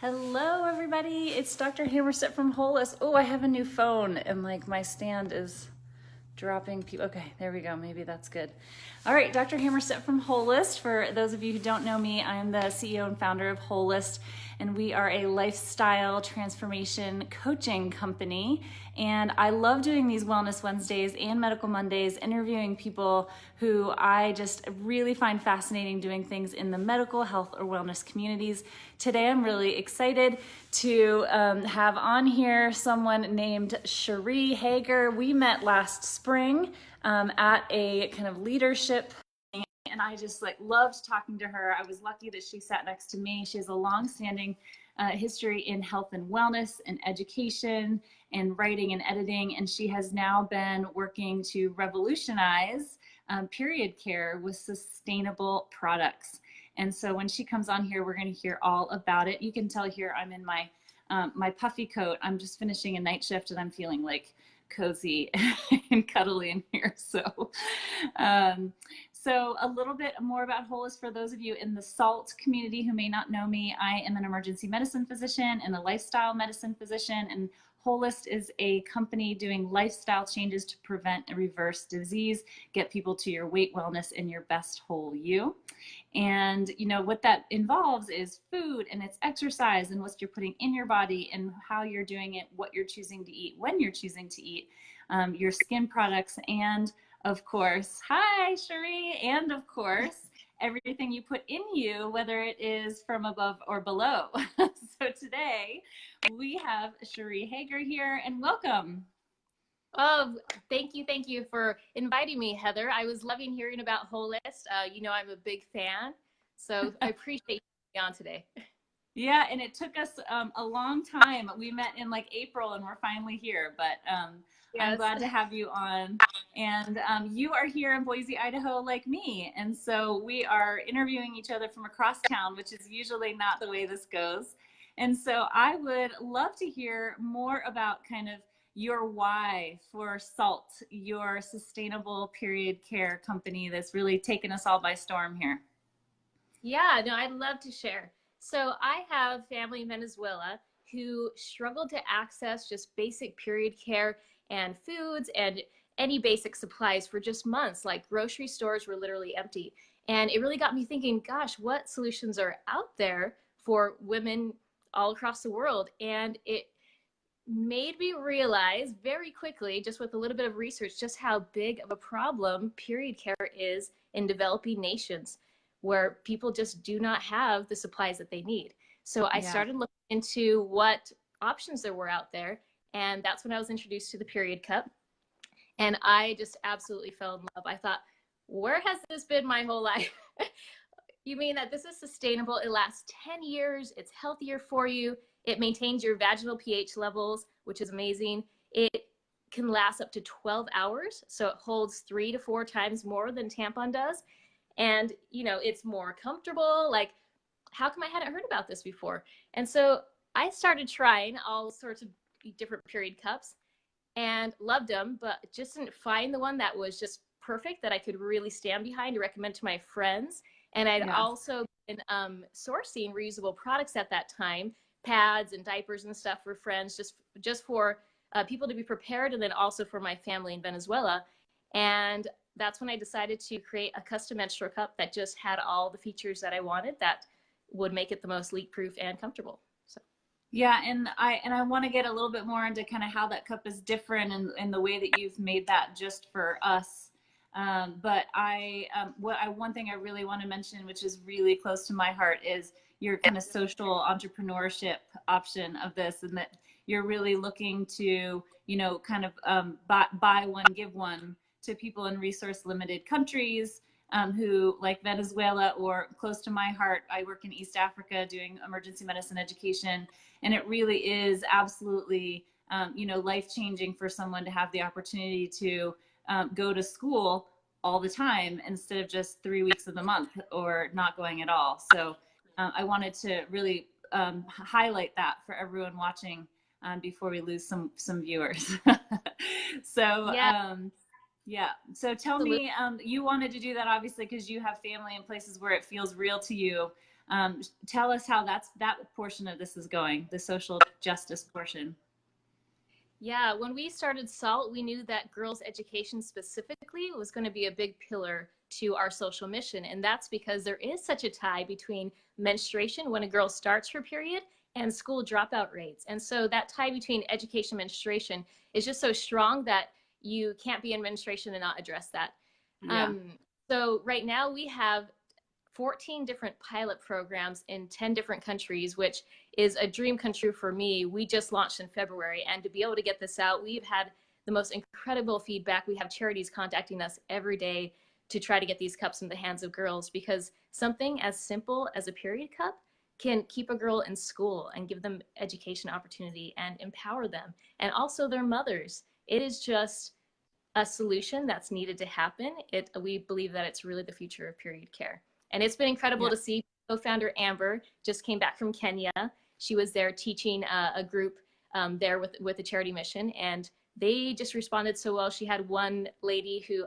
Hello, everybody. It's Dr. Hammerstedt from Holist. Oh, I have a new phone and like my stand is dropping people. Okay, there we go. Maybe that's good. All right, Dr. Hammerstedt from Holist. For those of you who don't know me, I'm the CEO and founder of Holist, and we are a lifestyle transformation coaching company. And I love doing these Wellness Wednesdays and Medical Mondays, interviewing people who I just really find fascinating doing things in the medical, health, or wellness communities. Today, I'm really excited to have on here someone named Cheri Hoeger. We met last spring at a kind of leadership, and I just loved talking to her. I was lucky that she sat next to me. She has a long-standing history in health and wellness and education and writing and editing, and she has now been working to revolutionize period care with sustainable products. And so when she comes on here, we're going to hear all about it. You can tell here I'm in my my puffy coat. I'm just finishing a night shift and I'm feeling like cozy and cuddly in here. So a little bit more about Holist for those of you in the Saalt community who may not know me. I am an emergency medicine physician and a lifestyle medicine physician, and Holist is a company doing lifestyle changes to prevent and reverse disease, get people to your weight wellness and your best whole you. And you know what that involves is food, and it's exercise, and what you're putting in your body and how you're doing it, what you're choosing to eat, when you're choosing to eat, your skin products, and of course, hi Cheri, and of course, everything you put in you, whether it is from above or below. So today we have Cheri Hoeger here, and welcome. Oh, thank you for inviting me, Heather. I was loving hearing about Holist. You know, I'm a big fan, so I appreciate you being on today. Yeah, and it took us a long time. We met in like April, and we're finally here, but I'm Yes. glad to have you on. And you are here in Boise, Idaho, like me. And so we are interviewing each other from across town, which is usually not the way this goes. And so I would love to hear more about kind of your why for Saalt, your sustainable period care company that's really taken us all by storm here. Yeah, no, I'd love to share. So I have family in Venezuela who struggled to access just basic period care and foods and any basic supplies for just months. Like grocery stores were literally empty. And it really got me thinking, gosh, what solutions are out there for women all across the world? And it made me realize very quickly, just with a little bit of research, just how big of a problem period care is in developing nations where people just do not have the supplies that they need. So I started looking into what options there were out there. And that's when I was introduced to the period cup. And I just absolutely fell in love. I thought, where has this been my whole life? You mean that this is sustainable? It lasts 10 years. It's healthier for you. It maintains your vaginal pH levels, which is amazing. It can last up to 12 hours. So it holds 3 to 4 times more than tampon does. And, you know, it's more comfortable. Like, how come I hadn't heard about this before? And so I started trying all sorts of different period cups and loved them, but just didn't find the one that was just perfect, that I could really stand behind to recommend to my friends. And I'd also been sourcing reusable products at that time, pads and diapers and stuff for friends, just for people to be prepared, and then also for my family in Venezuela. And that's when I decided to create a custom menstrual cup that just had all the features that I wanted that would make it the most leak-proof and comfortable. So. Yeah, and I want to get a little bit more into kind of how that cup is different and the way that you've made that just for us. But one thing I really want to mention, which is really close to my heart, is your kind of social entrepreneurship option of this, and that you're really looking to, you know, kind of buy one, give one to people in resource limited countries who, like Venezuela, or close to my heart, I work in East Africa doing emergency medicine education, and it really is absolutely, you know, life-changing for someone to have the opportunity to go to school all the time instead of just 3 weeks of the month or not going at all. So I wanted to really highlight that for everyone watching before we lose some viewers. So yeah. So tell me, you wanted to do that obviously because you have family in places where it feels real to you. Tell us how that portion of this is going, the social justice portion. Yeah, when we started Saalt, we knew that girls' education specifically was going to be a big pillar to our social mission. And that's because there is such a tie between menstruation, when a girl starts her period, and school dropout rates. And so that tie between education and menstruation is just so strong that you can't be in menstruation and not address that. Yeah. So right now we have 14 different pilot programs in 10 different countries, which is a dream come true for me. We just launched in February, and to be able to get this out, we've had the most incredible feedback. We have charities contacting us every day to try to get these cups in the hands of girls, because something as simple as a period cup can keep a girl in school and give them education opportunity and empower them, and also their mothers. It is just a solution that's needed to happen. We believe that it's really the future of period care. And it's been incredible to see. Co-founder Amber just came back from Kenya. She was there teaching a group there with a charity mission, and they just responded so well. She had one lady who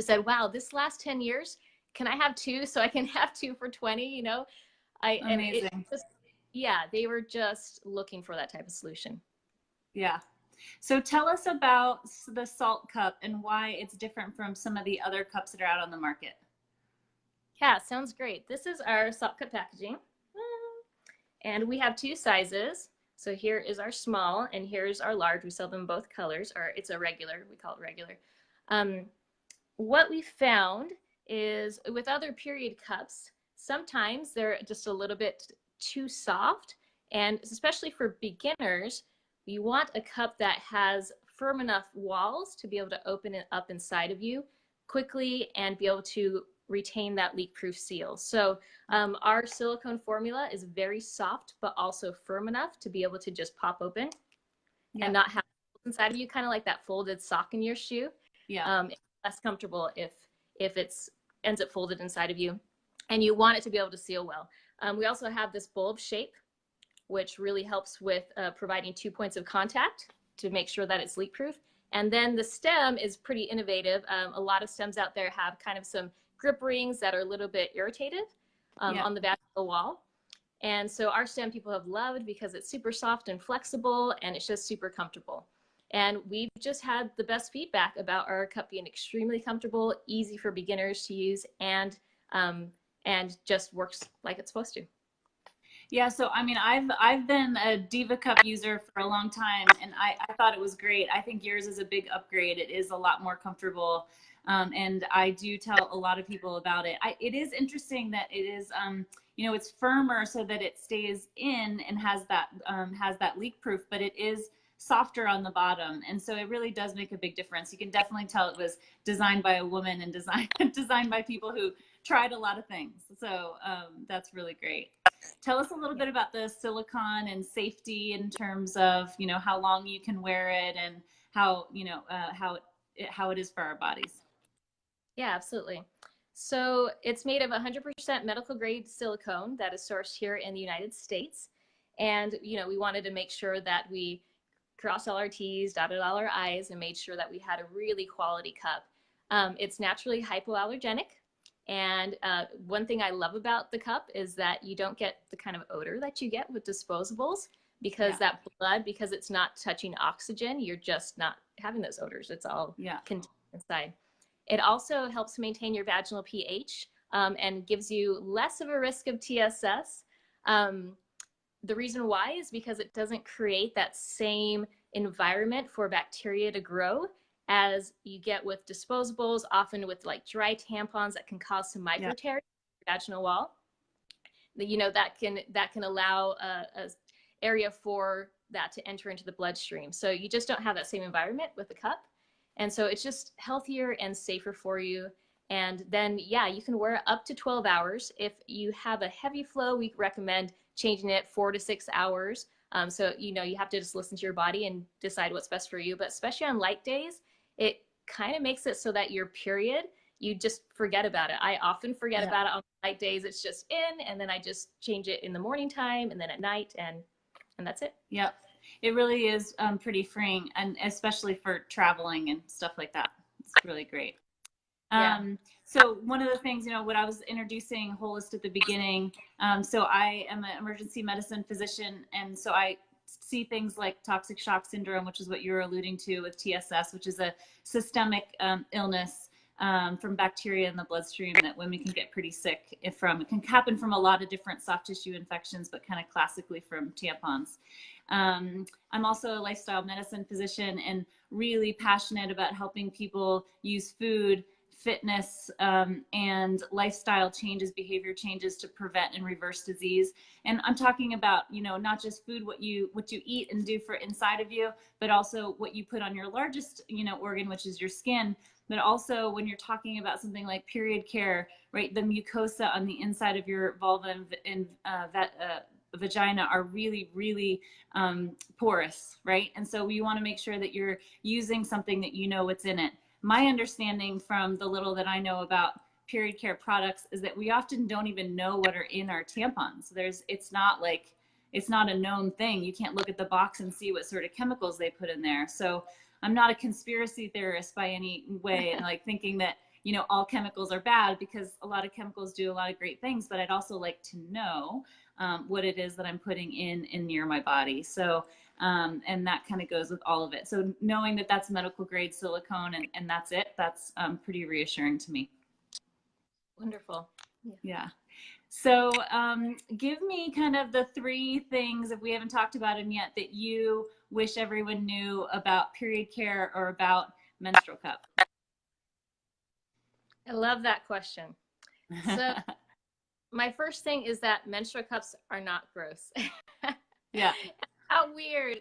said, "Wow, this last 10 years, can I have two so I can have two for 20?" You know, Amazing. And yeah, they were just looking for that type of solution. Yeah. So tell us about the Saalt cup and why it's different from some of the other cups that are out on the market. Yeah, sounds great. This is our Saalt cup packaging. And we have two sizes. So here is our small and here's our large. We sell them both colors, or it's a regular, we call it regular. What we found is with other period cups, sometimes they're just a little bit too soft. And especially for beginners, you want a cup that has firm enough walls to be able to open it up inside of you quickly and be able to retain that leak-proof seal. So our silicone formula is very soft, but also firm enough to be able to just pop open and not have inside of you, kind of like that folded sock in your shoe. Yeah. It's less comfortable if it ends up folded inside of you, and you want it to be able to seal well. We also have this bulb shape, which really helps with providing 2 points of contact to make sure that it's leak-proof. And then the stem is pretty innovative. A lot of stems out there have kind of some grip rings that are a little bit irritative on the vaginal wall. And so our stem people have loved because it's super soft and flexible, and it's just super comfortable. And we've just had the best feedback about our cup being extremely comfortable, easy for beginners to use, and just works like it's supposed to. Yeah, so I mean, I've been a Diva Cup user for a long time, and I thought it was great. I think yours is a big upgrade. It is a lot more comfortable, and I do tell a lot of people about it. It is interesting that it is, you know, it's firmer so that it stays in and has that leak proof, but it is softer on the bottom, and so it really does make a big difference. You can definitely tell it was designed by a woman and designed by people who tried a lot of things. So that's really great. Tell us a little bit about the silicone and safety in terms of, you know, how long you can wear it and how, you know, how it is for our bodies. Yeah, absolutely. So it's made of 100% medical grade silicone that is sourced here in the United States. And, you know, we wanted to make sure that we crossed all our T's, dotted all our I's, and made sure that we had a really quality cup. It's naturally hypoallergenic. And one thing I love about the cup is that you don't get the kind of odor that you get with disposables, because that blood, because it's not touching oxygen, you're just not having those odors. It's all contained inside. It also helps maintain your vaginal pH and gives you less of a risk of TSS. The reason why is because it doesn't create that same environment for bacteria to grow as you get with disposables, often with like dry tampons that can cause some micro tears in the vaginal wall. You know, that can allow a area for that to enter into the bloodstream. So you just don't have that same environment with the cup. And so it's just healthier and safer for you. And then, you can wear it up to 12 hours. If you have a heavy flow, we recommend changing it 4 to 6 hours. So, you know, you have to just listen to your body and decide what's best for you. But especially on light days, it kind of makes it so that your period, you just forget about it. I often forget about it on light days. It's just in, and then I just change it in the morning time and then at night, and that's it. Yep. It really is pretty freeing, and especially for traveling and stuff like that. It's really great. Yeah. So one of the things, when I was introducing Holist at the beginning, so I am an emergency medicine physician, and so I see things like toxic shock syndrome, which is what you were alluding to with TSS, which is a systemic illness from bacteria in the bloodstream that women can get pretty sick from. It can happen from a lot of different soft tissue infections, but kind of classically from tampons. I'm also a lifestyle medicine physician and really passionate about helping people use food, fitness, and lifestyle changes, behavior changes to prevent and reverse disease. And I'm talking about, not just food, what you eat and do for inside of you, but also what you put on your largest, organ, which is your skin. But also when you're talking about something like period care, right? The mucosa on the inside of your vulva and vagina are really, really porous, right? And so you want to make sure that you're using something that what's in it. My understanding from the little that I know about period care products is that we often don't even know what are in our tampons. It's not a known thing. You can't look at the box and see what sort of chemicals they put in there. So I'm not a conspiracy theorist by any way, and like thinking that, all chemicals are bad, because a lot of chemicals do a lot of great things, but I'd also like to know what it is that I'm putting in and near my body. So and that kind of goes with all of it. So knowing that that's medical grade silicone and that's it, that's pretty reassuring to me. Wonderful. Yeah. So give me kind of the 3 things, if we haven't talked about them yet, that you wish everyone knew about period care or about menstrual cup. I love that question. So my first thing is that menstrual cups are not gross. Yeah. How weird.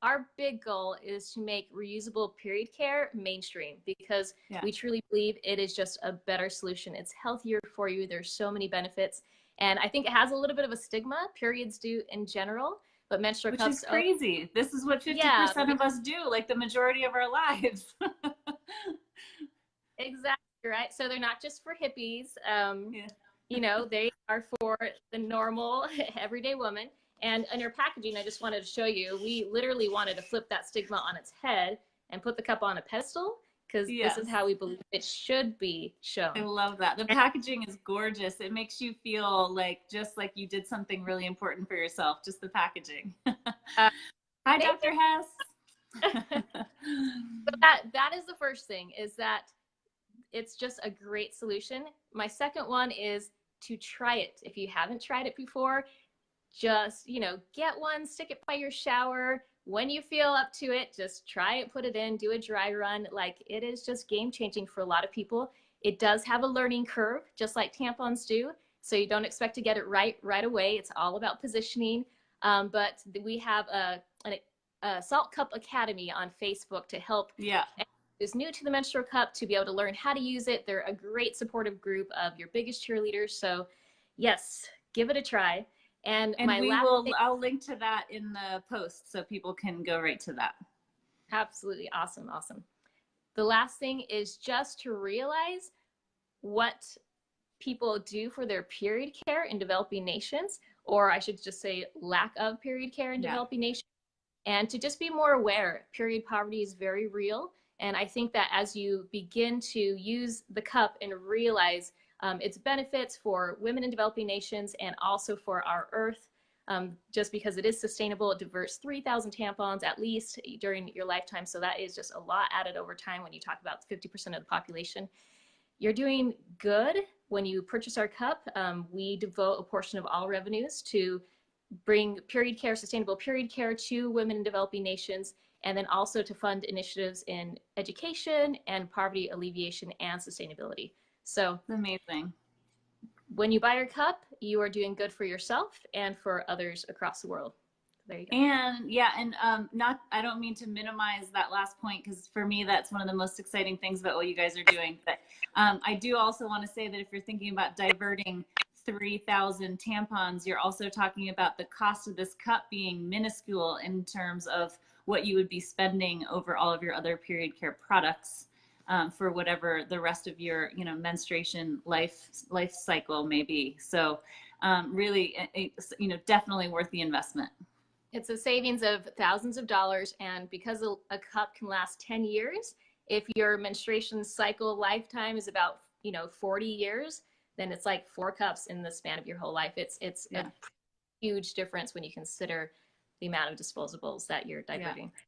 Our big goal is to make reusable period care mainstream, because we truly believe it is just a better solution. It's healthier for you. There's so many benefits. And I think it has a little bit of a stigma, periods do in general, but menstrual cups. Which is crazy. This is what 50% of us do, like the majority of our lives. Exactly, right? So they're not just for hippies. They are for the normal everyday woman. And in your packaging, I just wanted to show you, we literally wanted to flip that stigma on its head and put the cup on a pedestal, because this is how we believe it should be shown. I love that. The packaging is gorgeous. It makes you feel just like you did something really important for yourself, just the packaging. Hi, Dr. Hess. So that is the first thing, is that it's just a great solution. My second one is to try it. If you haven't tried it before, just, get one, stick it by your shower. When you feel up to it, just try it, put it in, do a dry run. Like, it is just game changing for a lot of people. It does have a learning curve, just like tampons do. So you don't expect to get it right away. It's all about positioning. But we have a Saalt Cup Academy on Facebook to help who's new to the menstrual cup to be able to learn how to use it. They're a great supportive group of your biggest cheerleaders. So yes, give it a try. And I'll link to that in the post so people can go right to that. Absolutely. Awesome. The last thing is just to realize what people do for their period care in developing nations, or I should just say lack of period care in developing nations, and to just be more aware. Period poverty is very real. And I think that as you begin to use the cup and realize its benefits for women in developing nations and also for our earth, just because it is sustainable, it diverts 3,000 tampons at least during your lifetime. So that is just a lot added over time when you talk about 50% of the population. You're doing good when you purchase our cup. We devote a portion of all revenues to bring period care, sustainable period care to women in developing nations, and then also to fund initiatives in education and poverty alleviation and sustainability. So amazing. When you buy your cup, you are doing good for yourself and for others across the world. There you go. And I don't mean to minimize that last point, because for me, that's one of the most exciting things about what you guys are doing. But I do also want to say that if you're thinking about diverting 3,000 tampons, you're also talking about the cost of this cup being minuscule in terms of what you would be spending over all of your other period care products for whatever the rest of your menstruation life cycle may be. So really, definitely worth the investment. It's a savings of thousands of dollars, and because a cup can last 10 years, If your menstruation cycle lifetime is about, 40 years, then it's like 4 cups in the span of your whole life. It's Yeah. a huge difference when you consider the amount of disposables that you're diverting. Yeah.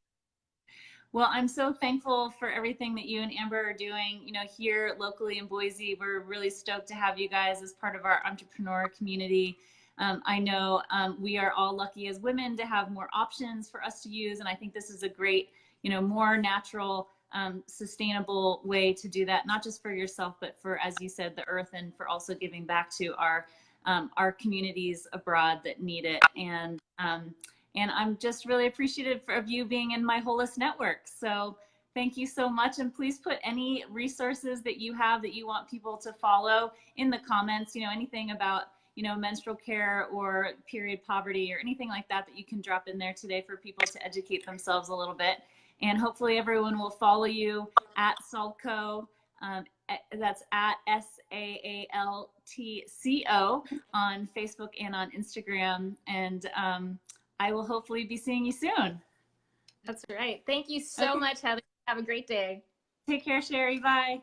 Well, I'm so thankful for everything that you and Amber are doing. Here locally in Boise, we're really stoked to have you guys as part of our entrepreneur community. I know we are all lucky as women to have more options for us to use, and I think this is a great, more natural, sustainable way to do that, not just for yourself, but for, as you said, the earth, and for also giving back to our communities abroad that need it. And I'm just really appreciative of you being in my Holist network. So thank you so much. And please put any resources that you have that you want people to follow in the comments, anything about, menstrual care or period poverty or anything like that you can drop in there today for people to educate themselves a little bit. And hopefully everyone will follow you at Saultco. That's at SAALTCO on Facebook and on Instagram. And I will hopefully be seeing you soon. That's right. Thank you so much, Heather. Have a great day. Take care, Cheri. Bye.